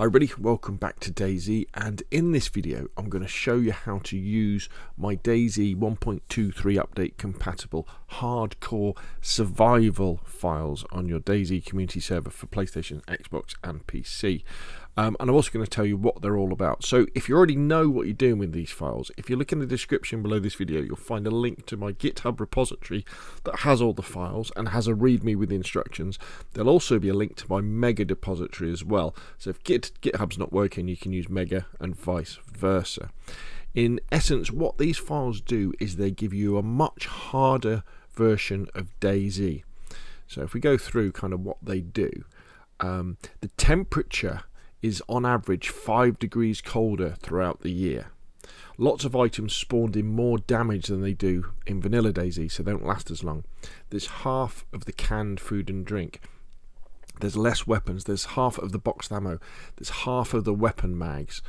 Hi everybody, welcome back to DayZ, and in this video I'm going to show you how to use my DayZ 1.23 update compatible hardcore survival files on your DayZ Community Server for PlayStation, Xbox and PC. And I'm also going to tell you what they're all about. So if you already know what you're doing with these files, if you look in the description below this video, you'll find a link to my GitHub repository that has all the files and has a readme with the instructions. There'll also be a link to my Mega repository as well. So if GitHub's not working, you can use Mega and vice versa. In essence, what these files do is they give you a much harder version of DayZ. So if we go through kind of what they do, the temperature is on average 5 degrees colder throughout the year. Lots of items spawned in more damage than they do in vanilla DayZ, so they don't last as long. There's half of the canned food and drink. There's less weapons. There's half of the boxed ammo. There's half of the weapon mags.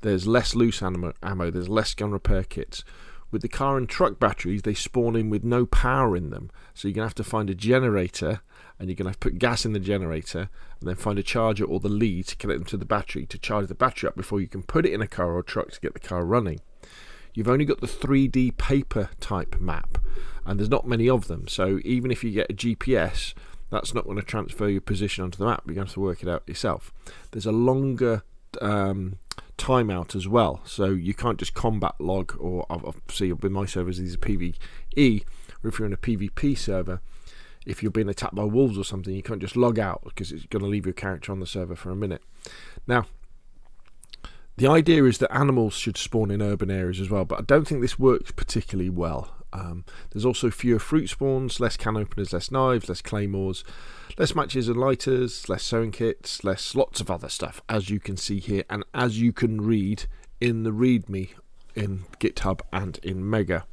There's less loose ammo. There's less gun repair kits. With the car and truck batteries, they spawn in with no power in them. So you're going to have to find a generator, and you're going to have to put gas in the generator, and then find a charger or the lead to connect them to the battery to charge the battery up before you can put it in a car or a truck to get the car running. You've only got the 3D paper type map, and there's not many of them. So even if you get a GPS, that's not going to transfer your position onto the map. You're going to have to work it out yourself. There's a longer timeout as well, so you can't just combat log, or obviously with my servers these are PvE, or if you're in a PvP server, if you're being attacked by wolves or something, you can't just log out because it's going to leave your character on the server for a minute. Now the idea is that animals should spawn in urban areas as well, but I don't think this works particularly well. There's also fewer fruit spawns, less can openers, less knives, less claymores, less matches and lighters, less sewing kits, lots of other stuff, as you can see here and as you can read in the readme in GitHub and in Mega.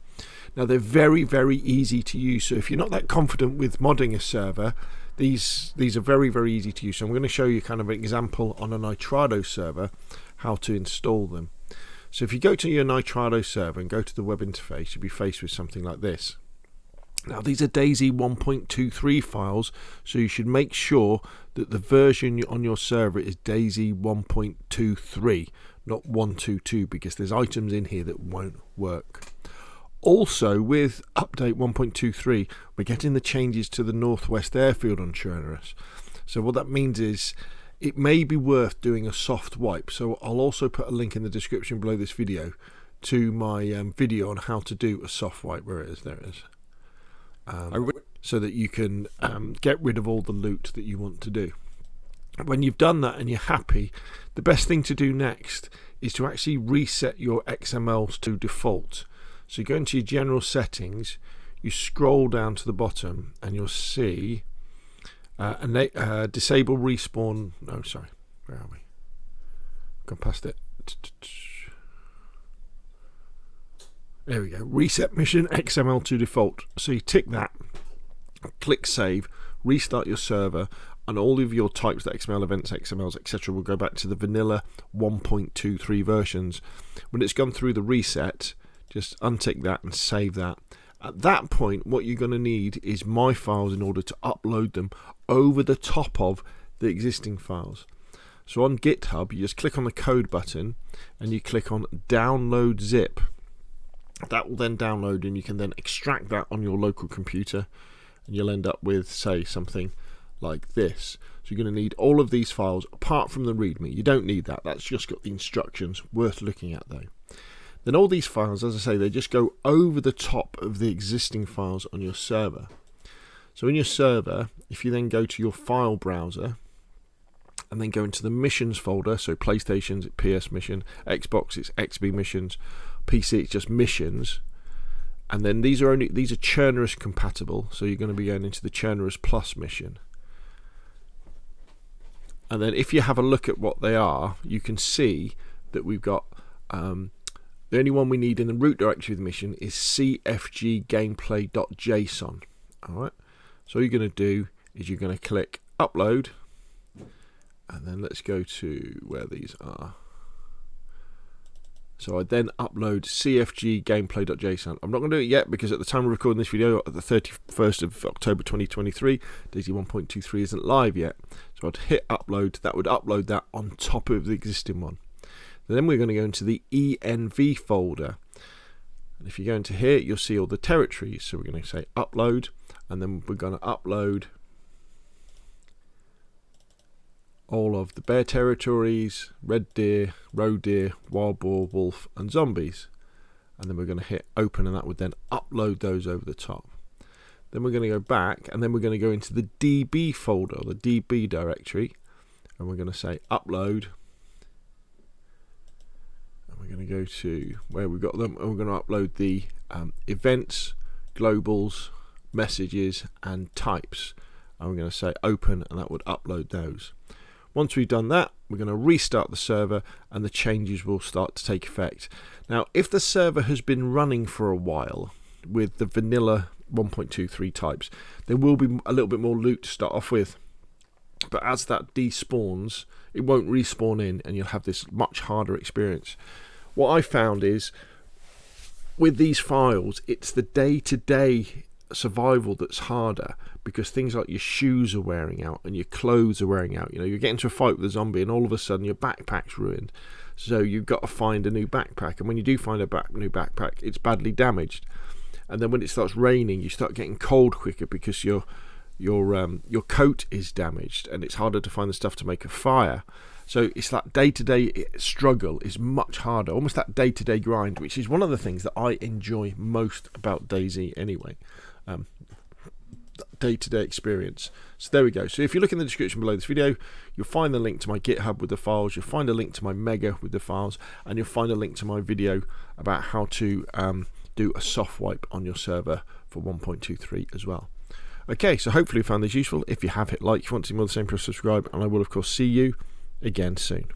Now they're very, very easy to use, so if you're not that confident with modding a server, these are very, very easy to use. So I'm going to show you kind of an example on a Nitrado server how to install them. So if you go to your Nitrado server and go to the web interface, you'll be faced with something like this. Now these are DayZ 1.23 files, so you should make sure that the version on your server is DayZ 1.23, not 122, because there's items in here that won't work. Also with update 1.23, we're getting the changes to the northwest airfield on CHERNARUS. So what that means is it may be worth doing a soft wipe. So I'll also put a link in the description below this video to my video on how to do a soft wipe. Where it is, there it is. So that you can get rid of all the loot that you want to do. When you've done that and you're happy, the best thing to do next is to actually reset your XMLs to default. So you go into your general settings, you scroll down to the bottom and you'll see disable respawn. No, sorry, where are we? Gone past it. There we go. Reset mission XML to default. So you tick that, click save, restart your server, and all of your types, the XML events, XMLs, etc., will go back to the vanilla 1.23 versions. When it's gone through the reset, just untick that and save that. At that point, what you're going to need is my files in order to upload them over the top of the existing files. So on GitHub, you just click on the code button and you click on download zip. That will then download, and you can then extract that on your local computer, and you'll end up with, say, something like this. So you're going to need all of these files apart from the readme. You don't need that. That's just got the instructions. Worth looking at though. Then all these files, as I say, they just go over the top of the existing files on your server. So in your server, if you then go to your file browser and then go into the missions folder, so PlayStation's PS mission, Xbox it's XB missions, PC it's just missions, and then these are CHERNARUS compatible, so you're going to be going into the CHERNARUS Plus mission. And then if you have a look at what they are, you can see that we've got the only one we need in the root directory of the mission is cfggameplay.json. Alright, so all you're going to do is you're going to click upload, and then let's go to where these are. So I then upload cfg gameplay.json. I'm not going to do it yet because at the time of recording this video, at the 31st of October 2023, DayZ 1.23 isn't live yet. So I'd hit upload. That would upload that on top of the existing one. Then we're going to go into the env folder. And if you go into here, you'll see all the territories. So we're going to say upload, and then we're going to upload all of the bear territories, red deer, roe deer, wild boar, wolf and zombies. And then we're going to hit open, and that would then upload those over the top. Then we're going to go back, and then we're going to go into the DB folder, the DB directory, and we're going to say upload. And we're going to go to where we've got them, and we're going to upload the events, globals, messages and types. And we're going to say open, and that would upload those. Once we've done that, we're going to restart the server and the changes will start to take effect. Now, if the server has been running for a while with the vanilla 1.23 types, there will be a little bit more loot to start off with. But as that despawns, it won't respawn in and you'll have this much harder experience. What I found is with these files, it's the day-to-day survival that's harder, because things like your shoes are wearing out and your clothes are wearing out. You know, you get into a fight with a zombie and all of a sudden your backpack's ruined, so you've got to find a new backpack, and when you do find a new backpack, it's badly damaged. And then when it starts raining, you start getting cold quicker because your coat is damaged, and it's harder to find the stuff to make a fire. So it's that day-to-day struggle is much harder, almost that day-to-day grind, which is one of the things that I enjoy most about DayZ anyway. Day-to-day experience. So there we go. So if you look in the description below this video, you'll find the link to my GitHub with the files, you'll find a link to my Mega with the files, and you'll find a link to my video about how to do a soft wipe on your server for 1.23 as well. Okay, so hopefully you found this useful. If you have, hit like. If you want to see more of the same, press subscribe, and I will of course see you again soon.